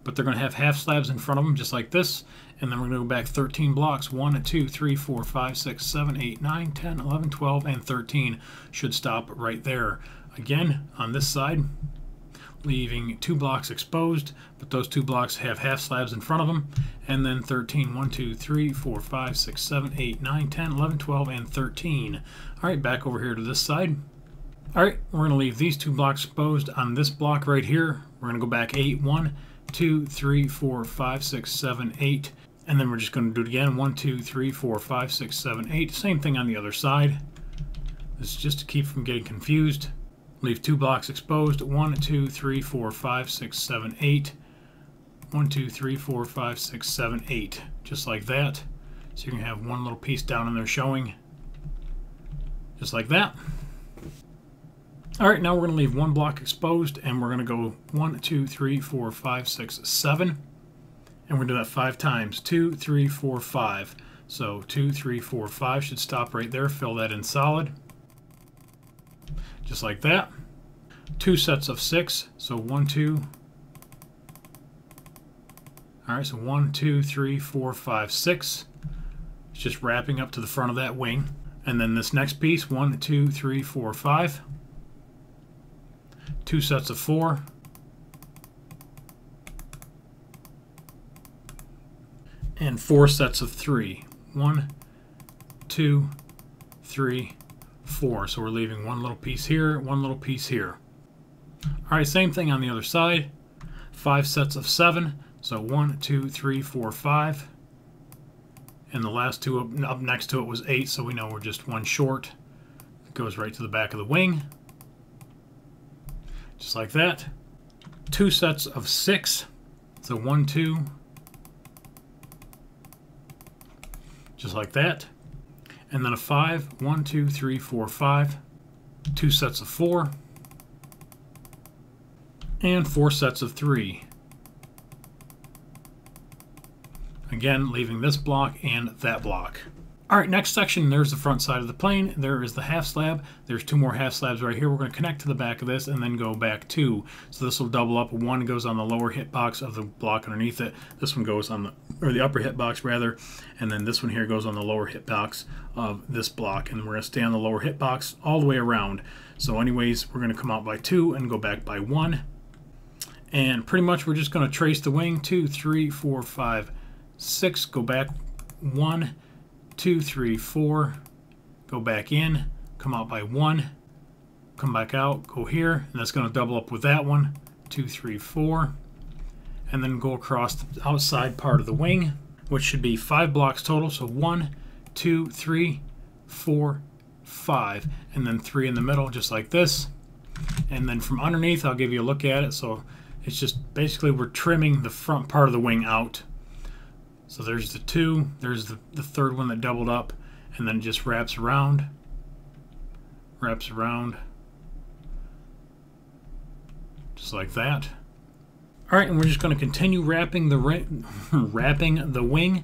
Speaker 1: but they're going to have half slabs in front of them, just like this. And then we're going to go back 13 blocks. 1, 2, 3, 4, 5, 6, 7, 8, 9, 10, 11, 12, and 13 should stop right there. Again, on this side, leaving 2 blocks exposed, but those 2 blocks have half slabs in front of them. And then 13, 1, 2, 3, 4, 5, 6, 7, 8, 9, 10, 11, 12, and 13. All right, back over here to this side. All right, we're going to leave these 2 blocks exposed on this block right here. We're going to go back 8, 1, 2, 3, 4, 5, 6, 7, 8. And then we're just going to do it again. 1, 2, 3, 4, 5, 6, 7, 8. Same thing on the other side. This is just to keep from getting confused. Leave 2 blocks exposed. 1, 2, 3, 4, 5, 6, 7, 8. 1, 2, 3, 4, 5, 6, 7, 8. Just like that. So you can have one little piece down in there showing. Just like that. All right, now we're going to leave 1 block exposed, and we're going to go 1, 2, 3, 4, 5, 6, 7. And we're going to do that 5 times. 2, 3, 4, 5. So 2, 3, 4, 5 should stop right there. Fill that in solid. Just like that. 2 sets of 6. So 1, 2. All right, so 1, 2, 3, 4, 5, 6. It's just wrapping up to the front of that wing. And then this next piece, 1, 2, 3, 4, 5. 2 sets of 4. And 4 sets of 3. 1, 2, 3, 4. So we're leaving 1 little piece here, 1 little piece here. All right, same thing on the other side. 5 sets of 7. So 1, 2, 3, 4, 5. And the last 2 up next to it was 8, so we know we're just 1 short. It goes right to the back of the wing. Just like that. 2 sets of 6. So 1, 2. Just like that. And then a 5. 1, 2, 3, 4, 5. 2 sets of 4. And 4 sets of 3. Again, leaving this block and that block. All right, next section, there's the front side of the plane. There is the half slab. There's 2 more half slabs right here. We're going to connect to the back of this and then go back 2. So this will double up. 1 goes on the lower hitbox of the block underneath it. This one goes on the upper hitbox rather. And then this one here goes on the lower hitbox of this block. And we're going to stay on the lower hitbox all the way around. So anyways, we're going to come out by 2 and go back by 1. And pretty much we're just going to trace the wing. 2, 3, 4, 5, 6. Go back 1. 2, 3, 4, go back in, come out by 1, come back out, go here, and that's going to double up with that one. 2, 3, 4, and then go across the outside part of the wing, which should be 5 blocks total. So 1, 2, 3, 4, 5, and then 3 in the middle, just like this. And then from underneath, I'll give you a look at it. So it's just basically we're trimming the front part of the wing out. So there's the 2, there's the 3rd one that doubled up, and then it just wraps around, just like that. All right, and we're just going to continue wrapping the wing.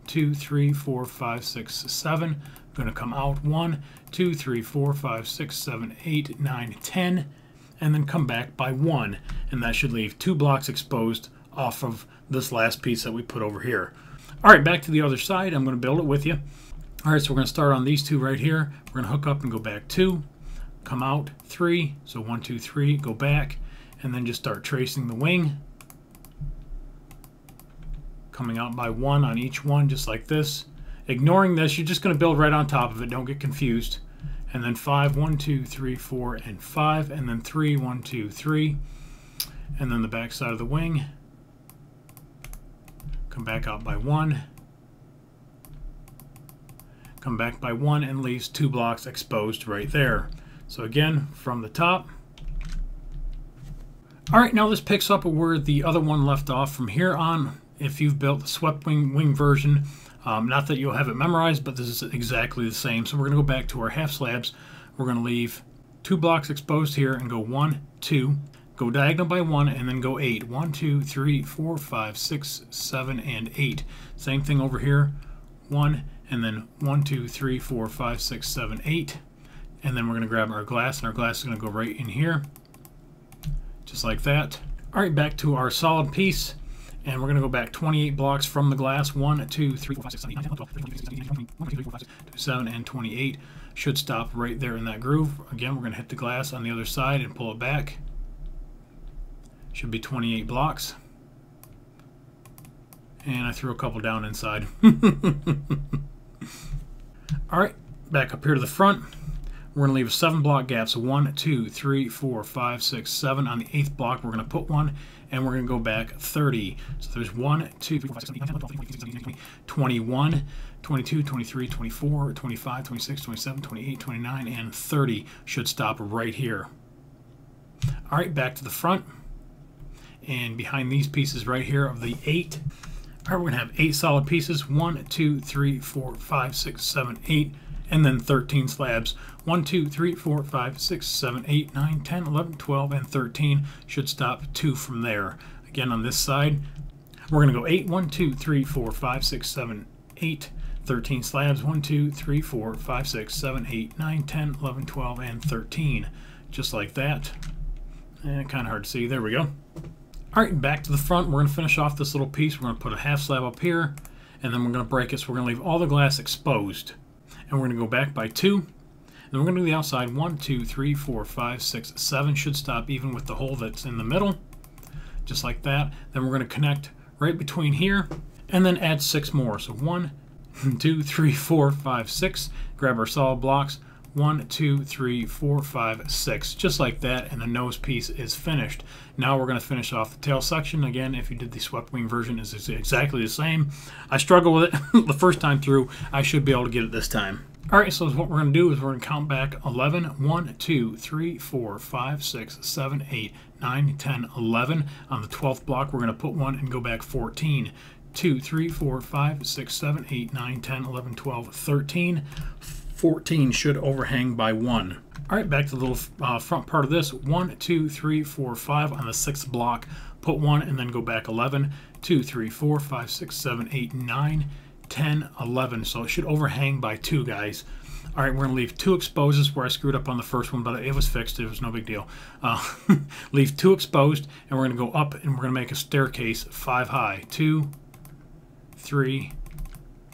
Speaker 1: 2, 3, 4, 5, 6, 7. I'm going to come out 1, 2, 3, 4, 5, 6, 7, 8, 9, 10, and then come back by 1, and that should leave 2 blocks exposed off of this last piece that we put over here. All right, back to the other side. I'm going to build it with you. All right, so we're going to start on these 2 right here. We're going to hook up and go back 2, come out 3. So 1, 2, 3, go back, and then just start tracing the wing. Coming out by 1 on each one, just like this. Ignoring this, you're just going to build right on top of it. Don't get confused. And then 5, 1, 2, 3, 4, and 5. And then 3, 1, 2, 3. And then the back side of the wing. Come back out by 1. come back by 1, and leaves 2 blocks exposed right there. So again, from the top. Alright, now this picks up where the other one left off. From here on, if you've built the swept wing version, not that you'll have it memorized, but this is exactly the same. So we're going to go back to our half slabs. We're going to leave 2 blocks exposed here and go 1, 2, go diagonal by 1, and then go 8. 1, 2, 3, 4, 5, 6, 7, and 8. Same thing over here. 1, and then 1, 2, 3, 4, 5, 6, 7, 8. And then we're going to grab our glass, and our glass is going to go right in here. Just like that. Alright, back to our solid piece. And we're going to go back 28 blocks from the glass. 1, 2, 3, 4, 5, 6, 7, 8, 9, 10, 11, 12, 13, 14, 15, 16, 17, 18, 19, 20, 21, 22, 23, 24, 25, 26, 27, and 28. Should stop right there in that groove. Again, we're going to hit the glass on the other side and pull it back. Should be 28 blocks. And I threw a couple down inside. Alright, back up here to the front. We're going to leave a 7 block gap. So 1, 2, 3, 4, 5, 6, 7. On the 8th block, we're going to put 1, and we're going to go back 30. So there's 1, 2, 3, 4, 5, 6, 7, 8, 9, 10, 11, 12, 13, 14, 15, 16, 17, 18, 19, 20, 21, 22, 23, 24, 25, 26, 27, 28, 29, and 30. Should stop right here. All right, back to the front. And behind these pieces right here of the 8. All right, we're going to have 8 solid pieces. 1, 2, 3, 4, 5, 6, 7, 8. And then 13 slabs. 1, 2, 3, 4, 5, 6, 7, 8, 9, 10, 11, 12, and 13. Should stop 2 from there. Again, on this side, we're going to go 8, 1, 2, 3, 4, 5, 6, 7, 8. 13 slabs. 1, 2, 3, 4, 5, 6, 7, 8, 9, 10, 11, 12, and 13. Just like that. And kind of hard to see. There we go. Alright, back to the front. We're going to finish off this little piece. We're going to put a half slab up here, and then we're going to break it. So we're going to leave all the glass exposed. And we're going to go back by 2. Then we're going to do the outside. 1, 2, 3, 4, 5, 6, 7. Should stop even with the hole that's in the middle. Just like that. Then we're going to connect right between here, and then add 6 more. So 1, 2, 3, 4, 5, 6. Grab our solid blocks. 1, 2, 3, 4, 5, 6. Just like that, and the nose piece is finished. Now we're going to finish off the tail section. Again, if you did the swept wing version, it's exactly the same. I struggled with it the first time through. I should be able to get it this time. Alright, so what we're going to do is we're going to count back 11. 1, 2, 3, 4, 5, 6, 7, 8, 9, 10, 11. On the 12th block, we're going to put 1 and go back 14. 2, 3, 4, 5, 6, 7, 8, 9, 10, 11, 12, 13. 14 should overhang by 1. Alright, back to the little front part of this. 1, 2, 3, 4, 5 on the 6th block. Put 1 and then go back 11. 2, 3, 4, 5, 6, 7, 8, 9, 10, 11. So it should overhang by 2, guys. Alright, we're going to leave 2 exposed where I screwed up on the first one, but it was fixed. It was no big deal. Leave 2 exposed, and we're going to go up and we're going to make a staircase 5 high. 2, 3,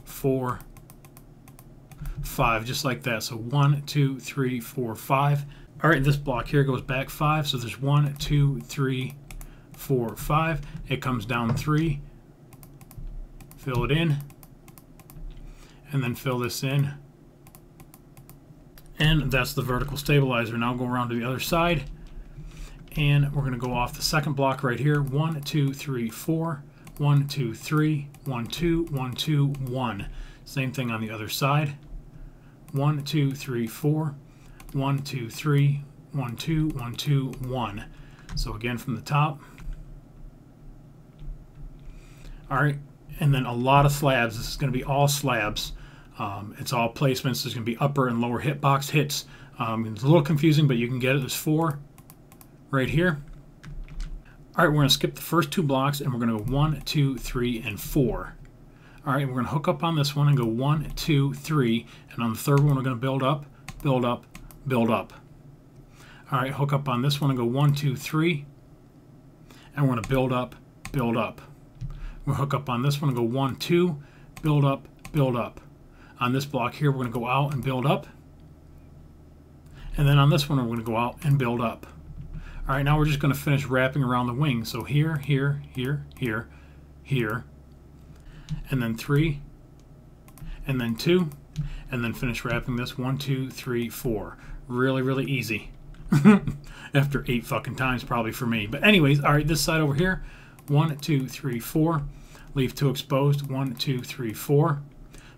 Speaker 1: 4, 5, just like that. So 1, 2, 3, 4, 5. All right, this block here goes back 5. So there's 1, 2, 3, 4, 5. It comes down 3. Fill it in, and then fill this in. And that's the vertical stabilizer. Now go around to the other side, and we're going to go off the second block right here. 1, 2, 3, 4. 1, 2, 3. 1, 2, 1, 2, 1. Same thing on the other side. 1, 2, 3, 4. 1, 2, 3. 1, 2, 1, 2, 1. So again from the top. Alright, and then a lot of slabs. This is going to be all slabs. It's all placements. There's going to be upper and lower hitbox hits. It's a little confusing, but you can get it. There's 4 right here. Alright, we're going to skip the first 2 blocks, and we're going to go 1, 2, 3, and 4. Alright, we're going to hook up on this one and go 1, 2, 3, and on the third one we're going to build up, build up, build up. Alright, hook up on this one and go 1, 2, 3, and we're going to build up, build up. We'll hook up on this one and go 1, 2, build up, build up. On this block here we're going to go out and build up, and then on this one we're going to go out and build up. Alright, now we're just going to finish wrapping around the wing. So here, here, here, here, here, and then 3, and then 2, and then finish wrapping this 1, 2, 3, 4. Really, really easy. After 8 fucking times probably for me. But anyways, alright, this side over here, 1, 2, 3, 4. Leave 2 exposed, 1, 2, 3, 4.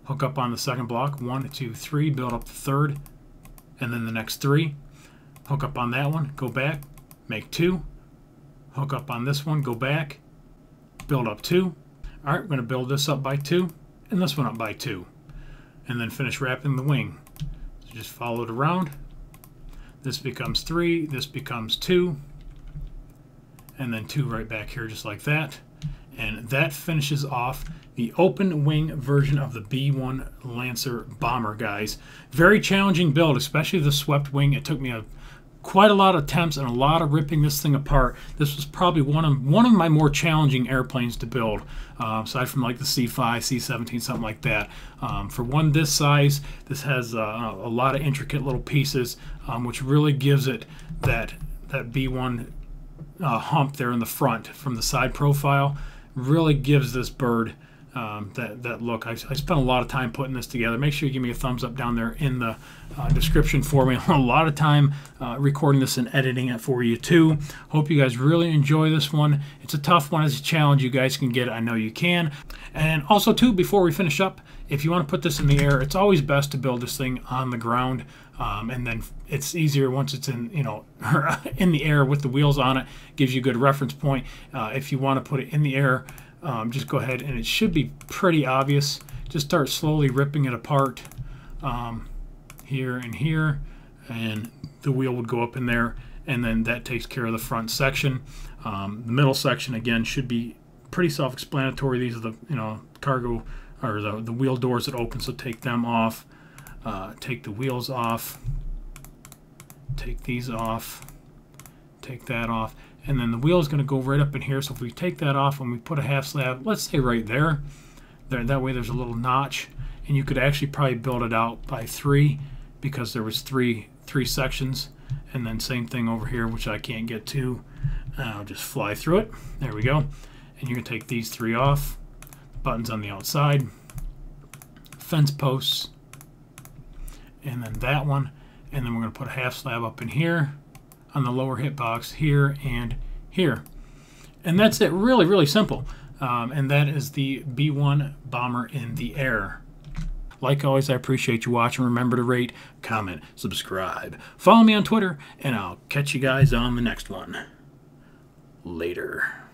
Speaker 1: hook up on the second block, 1, 2, 3, build up the third, and then the next 3. Hook up on that one, go back, make 2. Hook up on this one, go back, build up 2. All right, we're going to build this up by 2, and this one up by 2, and then finish wrapping the wing. So just follow it around. This becomes 3, this becomes 2, and then 2 right back here just like that. And that finishes off the open wing version of the B-1 Lancer bomber, guys. Very challenging build, especially the swept wing. It took me quite a lot of attempts and a lot of ripping this thing apart. This was probably one of my more challenging airplanes to build, aside from like the C5, C-17, something like that. For one this size, this has a lot of intricate little pieces, which really gives it that B-1 hump there in the front from the side profile. Really gives this bird that look. I spent a lot of time putting this together. Make sure you give me a thumbs up down there in the description for me. A lot of time recording this and editing it for you too. Hope you guys really enjoy this one. It's a tough one. It's a challenge. You guys can get it. I know you can. And also too, before we finish up, if you want to put this in the air, it's always best to build this thing on the ground, and then it's easier once it's in, you know, in the air with the wheels on it. Gives you a good reference point. If you want to put it in the air, just go ahead, and it should be pretty obvious. Just start slowly ripping it apart, here and here, and the wheel would go up in there, and then that takes care of the front section. The middle section again should be pretty self-explanatory. These are the, you know, cargo or the wheel doors that open, so take them off. Take the wheels off. Take these off. Take that off. And then the wheel is going to go right up in here. So if we take that off and we put a half slab, let's say right there, that way there's a little notch, and you could actually probably build it out by 3 because there was three sections. And then same thing over here, which I can't get to. I'll just fly through it. There we go. And you're going to take these 3 off. Buttons on the outside. Fence posts. And then that one. And then we're going to put a half slab up in here on the lower hitbox, here and here. And that's it. Really, really simple. And that is the B-1 bomber in the air. Like always, I appreciate you watching. Remember to rate, comment, subscribe. Follow me on Twitter, and I'll catch you guys on the next one. Later.